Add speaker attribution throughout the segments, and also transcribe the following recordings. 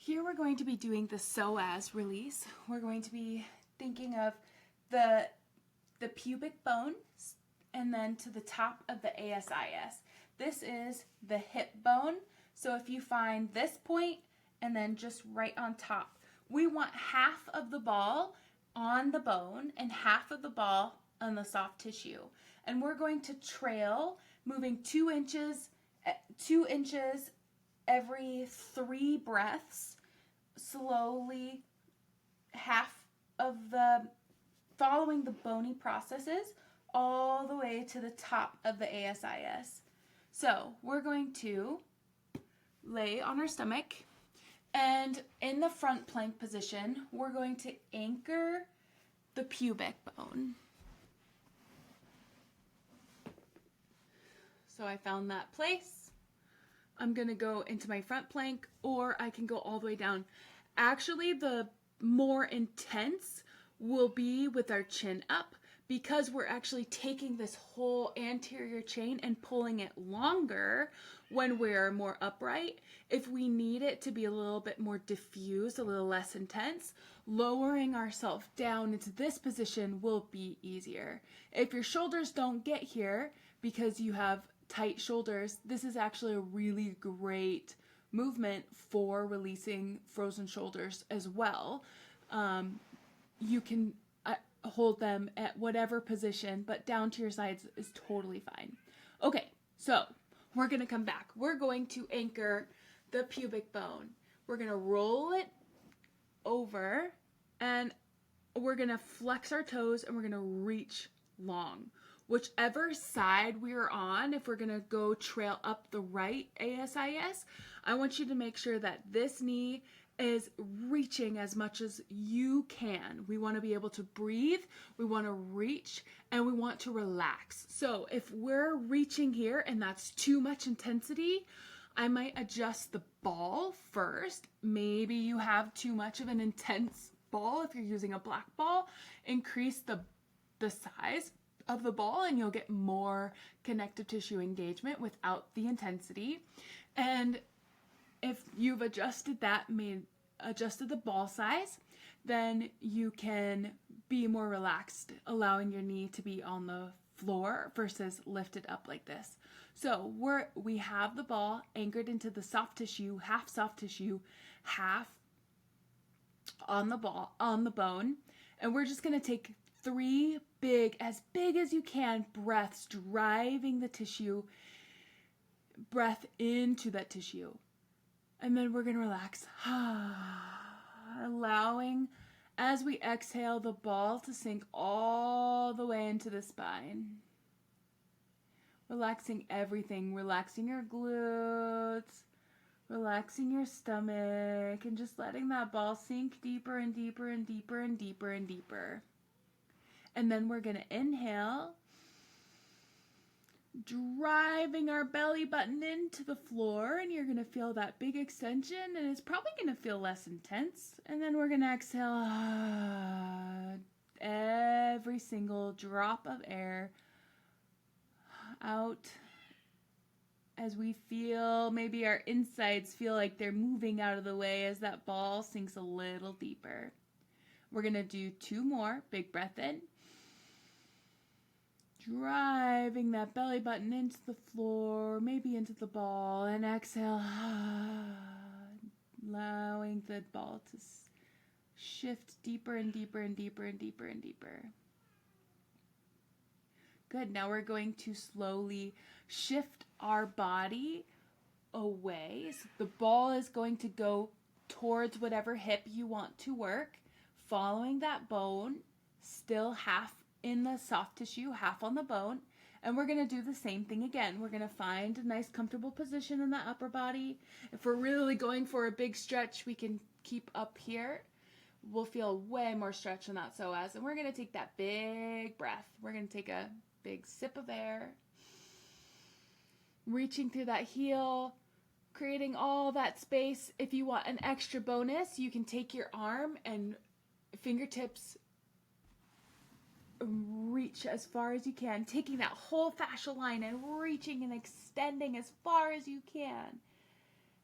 Speaker 1: Here we're going to be doing the psoas release. We're going to be thinking of the pubic bone and then to the top of the ASIS. This is the hip bone. So if you find this point and then just right on top, we want half of the ball on the bone and half of the ball on the soft tissue. And we're going to trail, moving 2 inches every 3 breaths, slowly, following the bony processes all the way to the top of the ASIS. So we're going to lay on our stomach, and in the front plank position, we're going to anchor the pubic bone. So I found that place. I'm going to go into my front plank, or I can go all the way down. Actually, the more intense will be with our chin up, because we're actually taking this whole anterior chain and pulling it longer when we're more upright. If we need it to be a little bit more diffuse, a little less intense, lowering ourselves down into this position will be easier. If your shoulders don't get here because you have tight shoulders, this is actually a really great movement for releasing frozen shoulders as well. You can hold them at whatever position, but down to your sides is totally fine. Okay, so we're going to come back. We're going to anchor the pubic bone. We're going to roll it over, and we're going to flex our toes, and we're going to reach long. Whichever side we're on, if we're going to go trail up the right ASIS, I want you to make sure that this knee is reaching as much as you can. We want to be able to breathe, we want to reach, and we want to relax. So if we're reaching here and that's too much intensity, I might adjust the ball first. Maybe you have too much of an intense ball. If you're using a black ball, increase the size of the ball and you'll get more connective tissue engagement without the intensity. And if you've adjusted the ball size, then you can be more relaxed, allowing your knee to be on the floor versus lifted up like this. So we have the ball anchored into the soft tissue, half on the bone, and we're just going to take 3 as big as you can breaths, driving the breath into that tissue. And then we're going to relax, allowing, as we exhale, the ball to sink all the way into the spine. Relaxing everything, relaxing your glutes, relaxing your stomach, and just letting that ball sink deeper and deeper and deeper and deeper and deeper. And then we're going to inhale, driving our belly button into the floor, and you're going to feel that big extension, and it's probably going to feel less intense. And then we're going to exhale every single drop of air out as we feel, maybe our insides feel like they're moving out of the way as that ball sinks a little deeper. We're going to do 2 more. Big breath in. Driving that belly button into the floor, maybe into the ball, and exhale, allowing the ball to shift deeper and deeper and deeper and deeper and deeper. Good. Now we're going to slowly shift our body away. So the ball is going to go towards whatever hip you want to work, following that bone, still half in the soft tissue, half on the bone. And we're going to do the same thing again. We're going to find a nice comfortable position in the upper body. If we're really going for a big stretch, we can keep up here. We'll feel way more stretch in that psoas. And we're going to take that big breath. We're going to take a big sip of air, reaching through that heel, creating all that space. If you want an extra bonus, you can take your arm and fingertips reach as far as you can, taking that whole fascial line and reaching and extending as far as you can.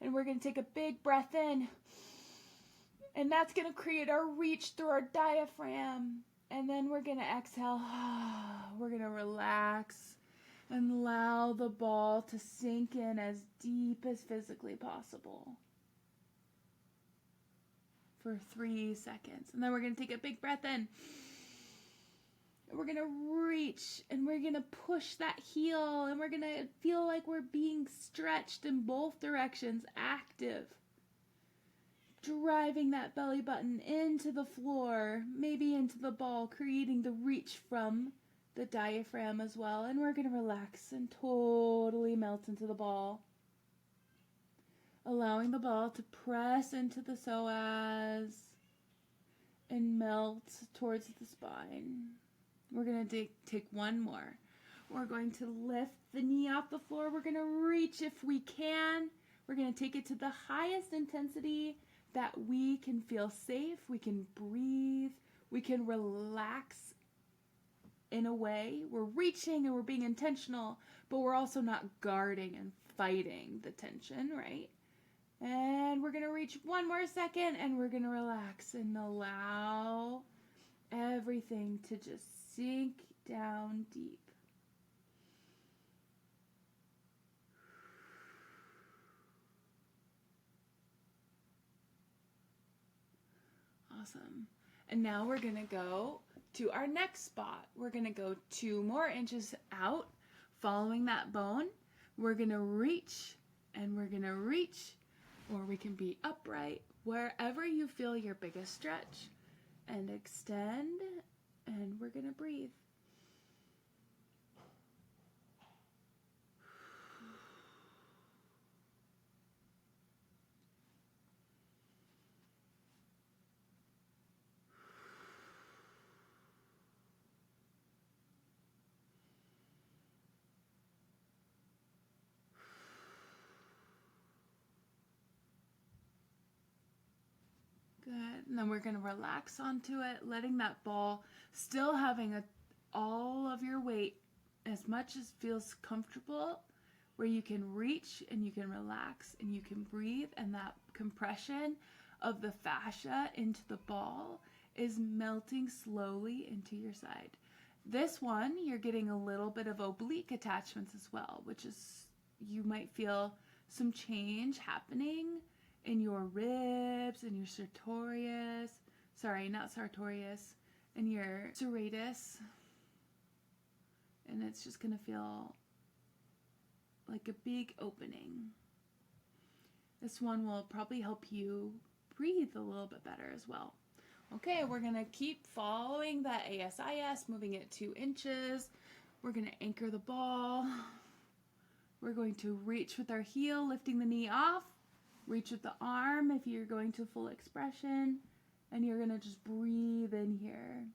Speaker 1: And we're going to take a big breath in And that's going to create our reach through our diaphragm. And then we're going to exhale. We're going to relax and allow the ball to sink in as deep as physically possible for 3 seconds. And then we're going to take a big breath in. And we're going to reach and we're going to push that heel and we're going to feel like we're being stretched in both directions, active. Driving that belly button into the floor, maybe into the ball, creating the reach from the diaphragm as well. And we're going to relax and totally melt into the ball. Allowing the ball to press into the psoas and melt towards the spine. We're going to take one more. We're going to lift the knee off the floor. We're going to reach if we can. We're going to take it to the highest intensity that we can feel safe. We can breathe. We can relax in a way. We're reaching and we're being intentional, but we're also not guarding and fighting the tension, right? And we're going to reach one more second and we're going to relax and allow everything to just sink down deep. Awesome. And now we're going to go to our next spot. We're going to go 2 more inches out, following that bone. We're going to reach and we're going to reach, or we can be upright, wherever you feel your biggest stretch. And extend, and we're going to breathe. Good. And then we're going to relax onto it, letting that ball, still having all of your weight as much as feels comfortable, where you can reach and you can relax and you can breathe, and that compression of the fascia into the ball is melting slowly into your side. This one, you're getting a little bit of oblique attachments as well, which is, you might feel some change happening in your ribs, in your sartorius, in your serratus, and it's just going to feel like a big opening. This one will probably help you breathe a little bit better as well. Okay, we're going to keep following that ASIS, moving it 2 inches. We're going to anchor the ball. We're going to reach with our heel, lifting the knee off. Reach with the arm if you're going to full expression, and you're going to just breathe in here.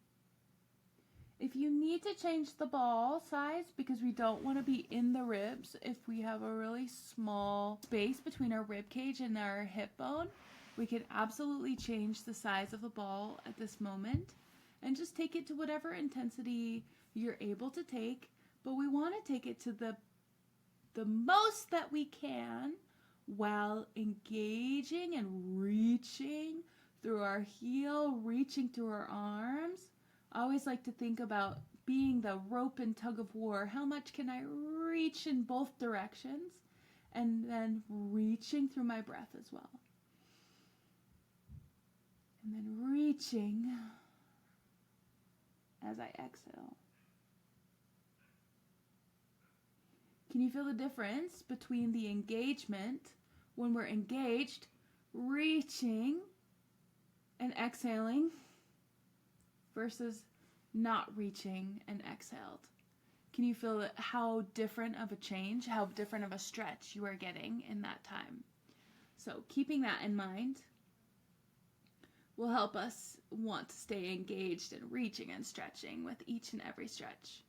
Speaker 1: If you need to change the ball size, because we don't want to be in the ribs, if we have a really small space between our rib cage and our hip bone, we can absolutely change the size of the ball at this moment and just take it to whatever intensity you're able to take, but we want to take it to the most that we can, while engaging and reaching through our heel, reaching through our arms. I always like to think about being the rope and tug of war. How much can I reach in both directions? And then reaching through my breath as well. And then reaching as I exhale. Can you feel the difference between the engagement, when we're engaged, reaching and exhaling, versus not reaching and exhaled? Can you feel how different of a change, how different of a stretch you are getting in that time? So keeping that in mind will help us want to stay engaged and reaching and stretching with each and every stretch.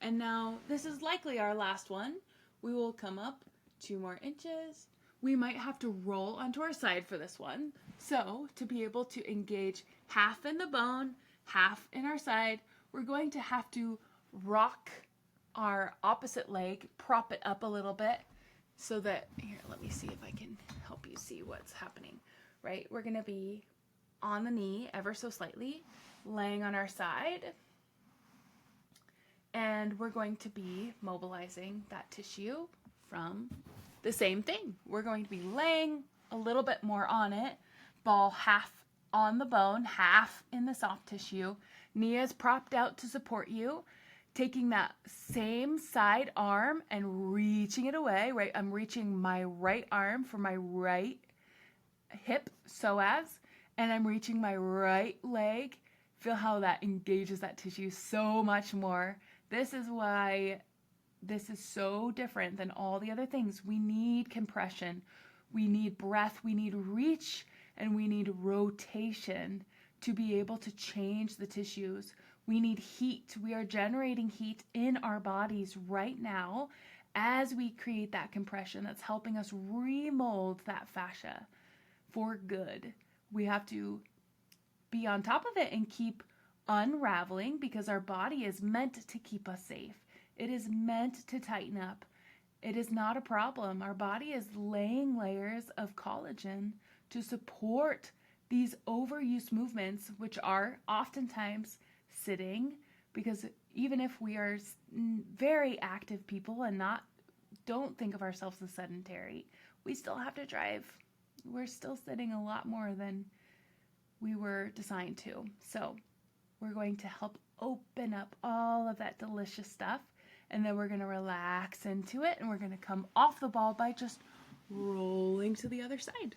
Speaker 1: And now, this is likely our last one. We will come up 2 more inches. We might have to roll onto our side for this one. So, to be able to engage half in the bone, half in our side, we're going to have to rock our opposite leg, prop it up a little bit, so that, here, let me see if I can help you see what's happening, right? We're going to be on the knee ever so slightly, laying on our side. And we're going to be mobilizing that tissue from the same thing. We're going to be laying a little bit more on it, ball half on the bone, half in the soft tissue. Knee is propped out to support you. Taking that same side arm and reaching it away, right? I'm reaching my right arm for my right hip, psoas, and I'm reaching my right leg. Feel how that engages that tissue so much more. This is why this is so different than all the other things. We need compression, we need breath, we need reach, and we need rotation to be able to change the tissues. We need heat. We are generating heat in our bodies right now as we create that compression that's helping us remold that fascia for good. We have to be on top of it and keep unraveling because our body is meant to keep us safe. It is meant to tighten up. It is not a problem. Our body is laying layers of collagen to support these overuse movements, which are oftentimes sitting, because even if we are very active people and don't think of ourselves as sedentary, we still have to drive. We're still sitting a lot more than we were designed to. So we're going to help open up all of that delicious stuff, and then we're going to relax into it, and we're going to come off the ball by just rolling to the other side.